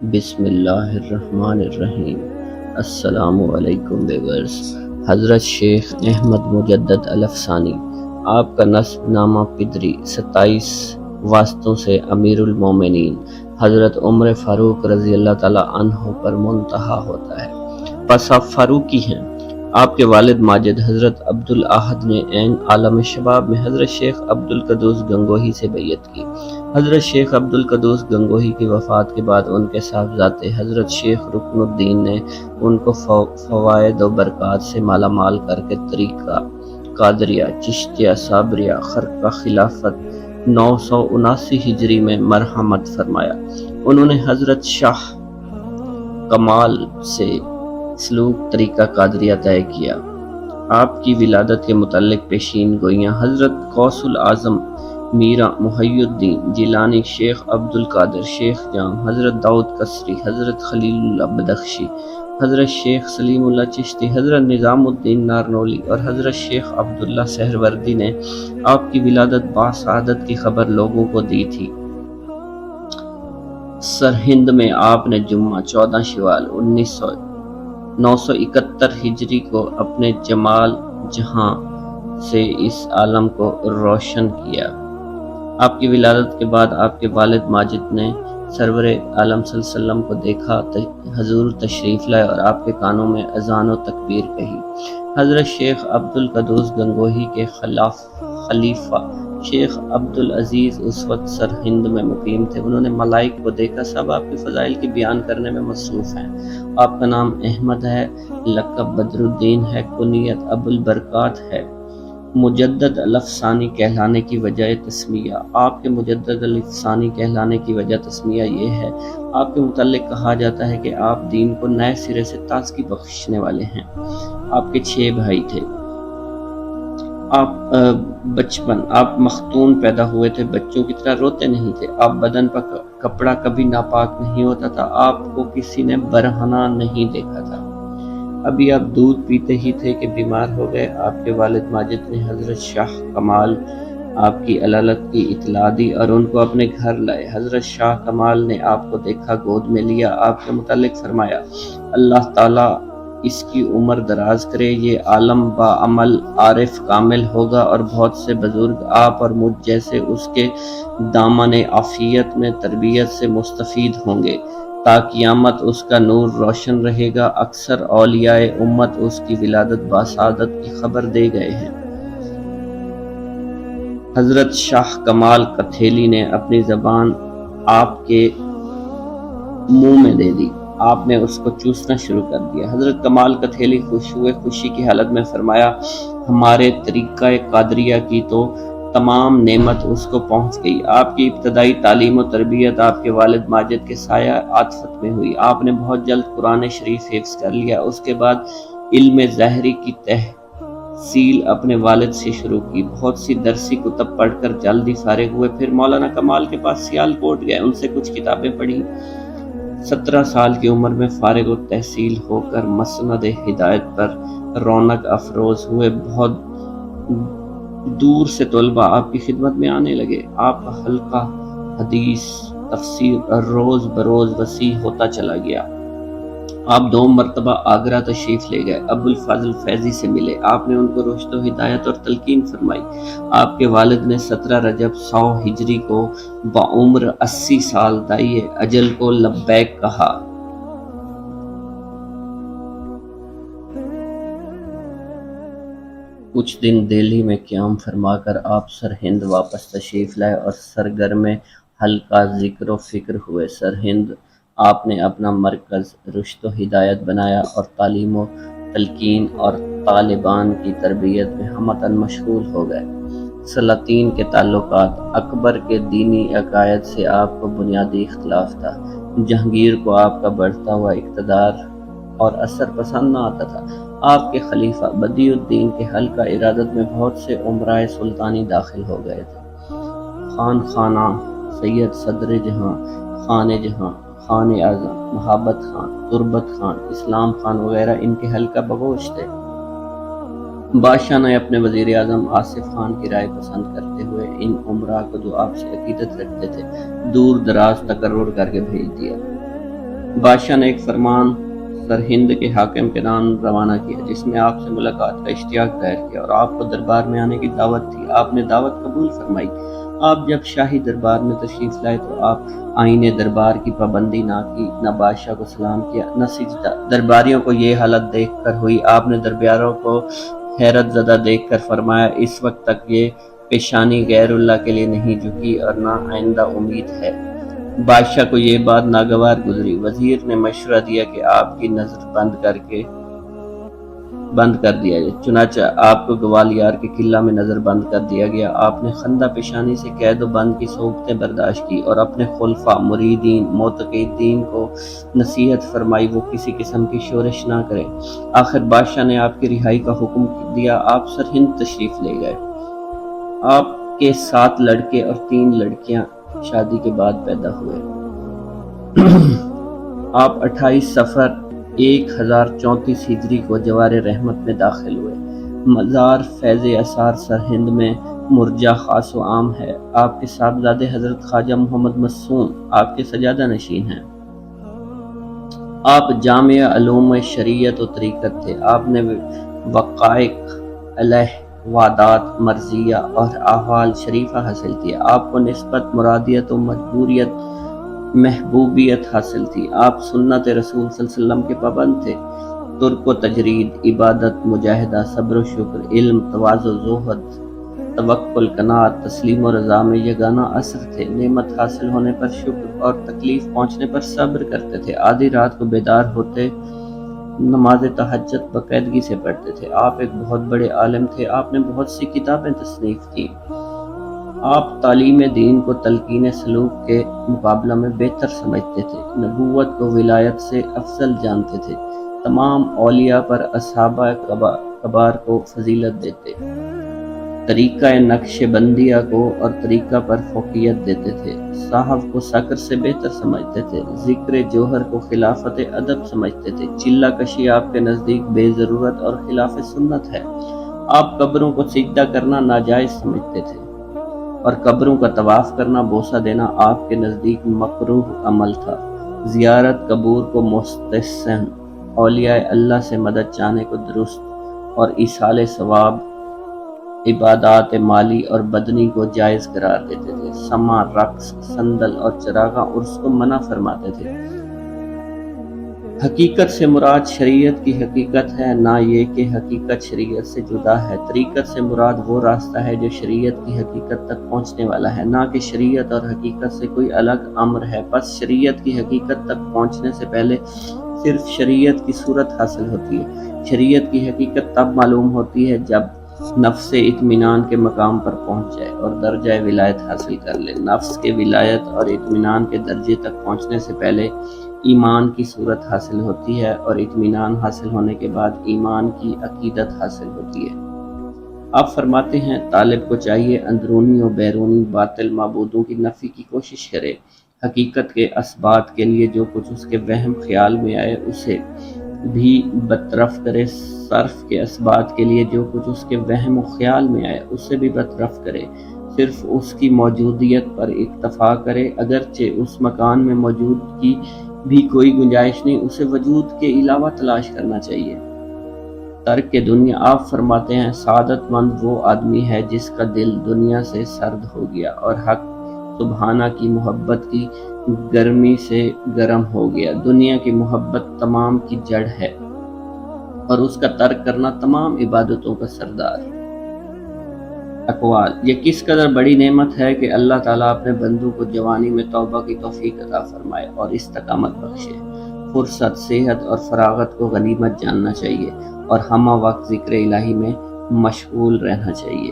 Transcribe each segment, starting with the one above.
بسم اللہ الرحمن الرحیم۔ السلام علیکم ویورز۔ حضرت شیخ احمد مجدد الافسانی، آپ کا نسب نامہ پدری 27 واسطوں سے امیر المومنین حضرت عمر فاروق رضی اللہ تعالیٰ عنہ پر منتہا ہوتا ہے۔ پس آپ فاروقی ہیں۔ آپ کے والد ماجد حضرت عبدالاحد نے عین عالم شباب میں حضرت شیخ عبدالقدوس گنگوہی سے بیعت کی۔ حضرت شیخ عبدالقدوس گنگوہی کی وفات کے بعد ان کے صاحبزادے حضرت شیخ رکن الدین نے ان کو فوائد و برکات سے مالا مال کر کے طریقہ قادریہ، چشتیہ، صابریہ، خرقہ خلافت 979 ہجری میں مرحمت فرمایا۔ انہوں نے حضرت شاہ کمال سے سلوک طریقہ قادریہ طے کیا۔ آپ کی ولادت کے متعلق پیشین گوئیاں: حضرت غوث العظم میرا محی الدین جیلانی، شیخ عبدالقادر، شیخ جام، حضرت داؤد قصری، حضرت خلیل اللہ بدخشی، حضرت شیخ سلیم اللہ چشتی، حضرت نظام الدین نارنولی اور حضرت شیخ عبداللہ سہروردی نے آپ کی ولادت باسعادت کی خبر لوگوں کو دی تھی۔ سرہند میں آپ نے جمعہ 14 شوال 971 ہجری کو اپنے جمال جہاں سے اس عالم کو روشن کیا۔ آپ کی ولادت کے بعد آپ کے والد ماجد نے سرور عالم صلی اللہ علیہ وسلم کو دیکھا، حضور تشریف لائے اور آپ کے کانوں میں اذان و تکبیر کہی۔ حضرت شیخ عبدالقدوس گنگوہی کے خلیفہ شیخ عبدالعزیز اس وقت سرہند میں مقیم تھے۔ انہوں نے ملائک کو دیکھا، سب آپ کے فضائل کی بیان کرنے میں مصروف ہیں۔ آپ کا نام احمد ہے، لقب بدر الدین ہے، کنیت ابو البرکات ہے۔ مجدد الافسانی کہلانے کی وجہ تسمیہ: آپ کے مجدد الافسانی کہلانے کی وجہ تسمیہ یہ ہے، آپ کے متعلق کہا جاتا ہے کہ آپ دین کو نئے سرے سے تازگی بخشنے والے ہیں۔ آپ کے 6 بھائی تھے۔ آپ مختون پیدا ہوئے تھے، بچوں کی طرح روتے نہیں تھے۔ آپ بدن پر کپڑا کبھی ناپاک نہیں ہوتا تھا۔ آپ کو کسی نے برہنہ نہیں دیکھا تھا۔ ابھی آپ دودھ پیتے ہی تھے کہ بیمار ہو گئے۔ آپ کے والد ماجد نے حضرت شاہ کمال آپ کی علالت کی اطلاع دی اور ان کو اپنے گھر لائے۔ حضرت شاہ کمال نے آپ کو دیکھا، گود میں لیا، آپ کے متعلق فرمایا: اللہ تعالیٰ اس کی عمر دراز کرے، یہ عالم باعمل عارف کامل ہوگا اور بہت سے بزرگ آپ اور مجھ جیسے اس کے دامن عافیت میں تربیت سے مستفید ہوں گے۔ تا قیامت اس کا نور روشن رہے گا۔ اکثر اولیاء امت اس کی ولادت باسعادت کی خبر دے گئے ہیں۔ حضرت شاہ کمال کتھیلی نے اپنی زبان آپ کے منہ میں دے دی، آپ نے اس کو چوسنا شروع کر دیا۔ حضرت کمال کتھیلی خوشی کی حالت میں فرمایا: ہمارے طریقہ قادریہ کی تو تمام نعمت اس کو پہنچ گئی۔ آپ کی ابتدائی تعلیم و تربیت آپ کے والد ماجد کے سایہ عاطفت میں ہوئی۔ آپ نے بہت جلد قرآن شریف حفظ کر لیا۔ اس کے بعد علم ظاہری کی تحصیل اپنے والد سے شروع کی۔ بہت سی درسی کتب پڑھ کر جلدی فارغ ہوئے، پھر مولانا کمال کے پاس سیالکوٹ گئے، ان سے کچھ کتابیں پڑھی۔ 17 سال کی عمر میں فارغ التحصیل ہو کر مسند ہدایت پر رونق افروز ہوئے۔ بہت دور سے طلباء آپ کی خدمت میں آنے لگے۔ آپ کا حلقہ حدیث تفسیر روز بروز وسیع ہوتا چلا گیا۔ آپ 2 مرتبہ آگرہ تشریف لے گئے، ابو الفضل فیضی سے ملے، آپ نے ان کو رشد و ہدایت اور تلقین فرمائی۔ آپ کے والد نے 17 رجب 100 ہجری کو بعمر 80 سال داعی اجل کو لبیک کہا۔ کچھ دن دہلی میں قیام فرما کر آپ سرہند واپس تشریف لائے اور سرگرم حلقہ ذکر و فکر ہوئے۔ سرہند آپ نے اپنا مرکز رشد و ہدایت بنایا اور تعلیم و تلقین اور طالبان کی تربیت میں ہمتاً مشغول ہو گئے۔ سلاطین کے تعلقات: اکبر کے دینی عقائد سے آپ کو بنیادی اختلاف تھا۔ جہانگیر کو آپ کا بڑھتا ہوا اقتدار اور اثر پسند نہ آتا تھا۔ آپ کے خلیفہ بدیع الدین کے حلقہ ارادت میں بہت سے امرائے سلطانی داخل ہو گئے تھے۔ خان خانہ، سید صدر جہاں، خان اعظم، محبت خان، تربت خان، اسلام خان وغیرہ ان کے حلقہ بگوش تھے۔ بادشاہ نے اپنے وزیر اعظم آصف خان کی رائے پسند کرتے ہوئے ان امراء کو جو آپ سے عقیدت رکھتے تھے دور دراز تقرر کر کے بھیج دیا۔ بادشاہ نے ایک فرمان سرہند کے حاکم کے نام روانہ کیا، جس میں آپ سے ملاقات کا اشتیاق ظاہر کیا اور آپ کو دربار میں آنے کی دعوت تھی۔ آپ نے دعوت قبول فرمائی۔ آپ جب شاہی دربار میں تشریف لائے تو آپ آئین دربار کی پابندی نہ کی، نہ بادشاہ کو سلام کیا، نہ سجدہ۔ درباریوں کو یہ حالت دیکھ کر ہوئی، آپ نے درباریوں کو حیرت زدہ دیکھ کر فرمایا، اس وقت تک یہ پیشانی غیر اللہ کے لیے نہیں جھکی اور نہ آئندہ امید ہے۔ بادشاہ کو یہ بات ناگوار گزری۔ وزیر نے مشورہ دیا کہ آپ کی نظر بند کر دیا جائے۔ چنانچہ آپ کو گوالیار کے قلعہ میں نظر بند کر دیا گیا۔ آپ نے خندہ پیشانی سے قید و بند کی صعوبتیں برداشت کی اور اپنے خلفاء، مریدین، معتقدین کو نصیحت فرمائی وہ کسی قسم کی شورش نہ کرے۔ آخر بادشاہ نے آپ کی رہائی کا حکم دیا۔ آپ سرہند تشریف لے گئے۔ آپ کے 7 لڑکے اور 3 لڑکیاں شادی کے بعد پیدا ہوئے۔ آپ 28 صفر 1034 ہجری کو جوار رحمت میں داخل ہوئے۔ مزار فیض اثار سرہند میں مرجع خاص و عام ہے۔ آپ کے صاحبزادے حضرت خواجہ محمد معصوم آپ کے سجادہ نشین ہیں۔ آپ جامع علوم شریعت و طریقت تھے۔ آپ نے وقائق علیہ وعدات مرضیہ اور احوال شریفہ حاصل کیا۔ آپ کو نسبت مرادیت و محبوبیت حاصل تھی۔ آپ سنت رسول صلی اللہ علیہ وسلم کے پابند تھے۔ ترک و تجرید، عبادت، مجاہدہ، صبر و شکر، علم، تواضع، زہد، توکل، قناعت، تسلیم و رضا میں یگانہ اثر تھے۔ نعمت حاصل ہونے پر شکر اور تکلیف پہنچنے پر صبر کرتے تھے۔ آدھی رات کو بیدار ہوتے نماز تہجد باقاعدگی سے پڑھتے تھے۔ آپ ایک بہت بڑے عالم تھے۔ آپ نے بہت سی کتابیں تصنیف کی۔ آپ تعلیم دین کو تلقین سلوک کے مقابلہ میں بہتر سمجھتے تھے۔ نبوت کو ولایت سے افضل جانتے تھے۔ تمام اولیاء پر اصحابہ کبار کو فضیلت دیتے۔ طریقہ نقش بندیہ کو اور طریقہ پر فوقیت دیتے تھے۔ صاحب کو سکر سے بہتر سمجھتے تھے۔ ذکر جوہر کو خلافت ادب سمجھتے تھے۔ چلہ کشی آپ کے نزدیک بے ضرورت اور خلاف سنت ہے۔ آپ قبروں کو سجدہ کرنا ناجائز سمجھتے تھے اور قبروں کا طواف کرنا، بوسہ دینا آپ کے نزدیک مکروہ عمل تھا۔ زیارت قبور کو مستحسن، اولیاء اللہ سے مدد چاہنے کو درست اور ایصال ثواب عبادات مالی اور بدنی کو جائز قرار دیتے تھے۔ سماع، رقص، سندل اور چراغاں عرس کو منع فرماتے تھے۔ حقیقت سے مراد شریعت کی حقیقت ہے، نہ یہ کہ حقیقت شریعت سے جدا ہے۔ طریقت سے مراد وہ راستہ ہے جو شریعت کی حقیقت تک پہنچنے والا ہے، نہ کہ شریعت اور حقیقت سے کوئی الگ امر ہے۔ بس شریعت کی حقیقت تک پہنچنے سے پہلے صرف شریعت کی صورت حاصل ہوتی ہے۔ شریعت کی حقیقت تب معلوم ہوتی ہے جب نفس اطمینان کے مقام پر پہنچ جائے اور درجہ ولایت حاصل کر لے۔ نفس کے ولایت اور اطمینان کے درجے تک پہنچنے سے پہلے ایمان کی صورت حاصل ہوتی ہے اور اطمینان حاصل ہونے کے بعد ایمان کی عقیدت حاصل ہوتی ہے۔ آپ فرماتے ہیں طالب کو چاہیے اندرونی و بیرونی باطل معبودوں کی نفی کی کوشش کرے، حقیقت کے اثبات کے لیے جو کچھ اس کے وہم خیال میں آئے اسے بھی برطرف کرے، صرف کے اثبات کے لیے جو کچھ اس کے وہم و خیال میں آئے اسے بھی برطرف کرے، صرف اس کی موجودیت پر اکتفا کرے، اگرچہ اس مکان میں موجود کی بھی کوئی گنجائش نہیں، اسے وجود کے علاوہ تلاش کرنا چاہیے۔ ترک دنیا، آپ فرماتے ہیں سعادت مند وہ آدمی ہے جس کا دل دنیا سے سرد ہو گیا اور حق سبحانہ کی محبت کی گرمی سے گرم ہو گیا۔ دنیا کی محبت تمام کی جڑ ہے اور اس کا ترک کرنا تمام عبادتوں کا سردار۔ اقوال، یہ کس قدر بڑی نعمت ہے کہ اللہ تعالیٰ اپنے بندوں کو جوانی میں توبہ کی توفیق عطا فرمائے اور استقامت بخشے۔ فرصت، صحت اور فراغت کو غنیمت جاننا چاہیے اور ہمہ وقت ذکر الہی میں مشغول رہنا چاہیے۔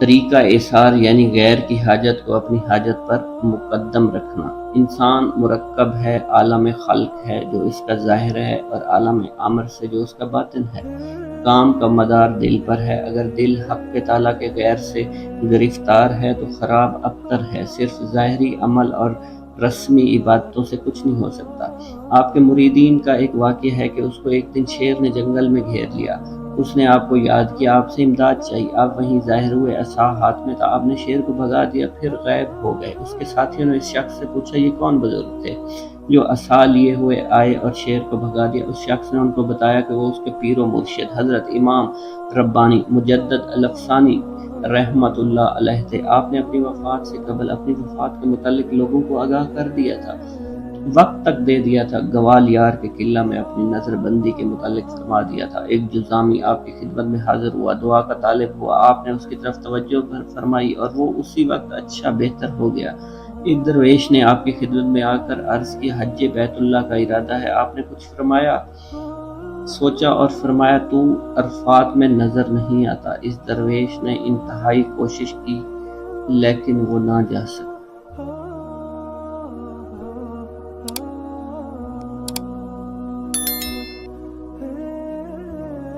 طریقہ ایثار یعنی غیر کی حاجت کو اپنی حاجت پر مقدم رکھنا۔ انسان مرکب ہے، عالم خلق ہے جو اس کا ظاہر ہے اور عالم امر سے جو اس کا باطن ہے۔ کام کا مدار دل پر ہے، اگر دل حق تعالیٰ کے غیر سے گرفتار ہے تو خراب ابتر ہے، صرف ظاہری عمل اور رسمی عبادتوں سے کچھ نہیں ہو سکتا۔ آپ کے مریدین کا ایک واقعہ ہے کہ اس کو ایک دن شیر نے جنگل میں گھیر لیا۔ اس نے آپ کو یاد کیا، آپ سے امداد چاہیے، آپ وہیں ظاہر ہوئے، عصا ہاتھ میں تھا، آپ نے شیر کو بھگا دیا، پھر غائب ہو گئے۔ اس کے ساتھیوں نے اس شخص سے پوچھا یہ کون بزرگ تھے جو عصا لیے ہوئے آئے اور شیر کو بھگا دیا؟ اس شخص نے ان کو بتایا کہ وہ اس کے پیر و مرشد حضرت امام ربانی مجدد الافسانی رحمت اللہ علیہ تھے۔ آپ نے اپنی وفات سے قبل اپنی وفات کے متعلق لوگوں کو آگاہ کر دیا تھا، وقت تک دے دیا تھا، گوالیار کے قلعہ میں اپنی نظر بندی کے متعلق فرما دیا تھا۔ ایک جزامی آپ کی خدمت میں حاضر ہوا، دعا کا طالب ہوا، آپ نے اس کی طرف توجہ فرمائی اور وہ اسی وقت اچھا بہتر ہو گیا۔ ایک درویش نے آپ کی خدمت میں آ کر عرض کیا حج بیت اللہ کا ارادہ ہے، آپ نے کچھ فرمایا؟ سوچا اور فرمایا تو عرفات میں نظر نہیں آتا۔ اس درویش نے انتہائی کوشش کی لیکن وہ نہ جا سکا۔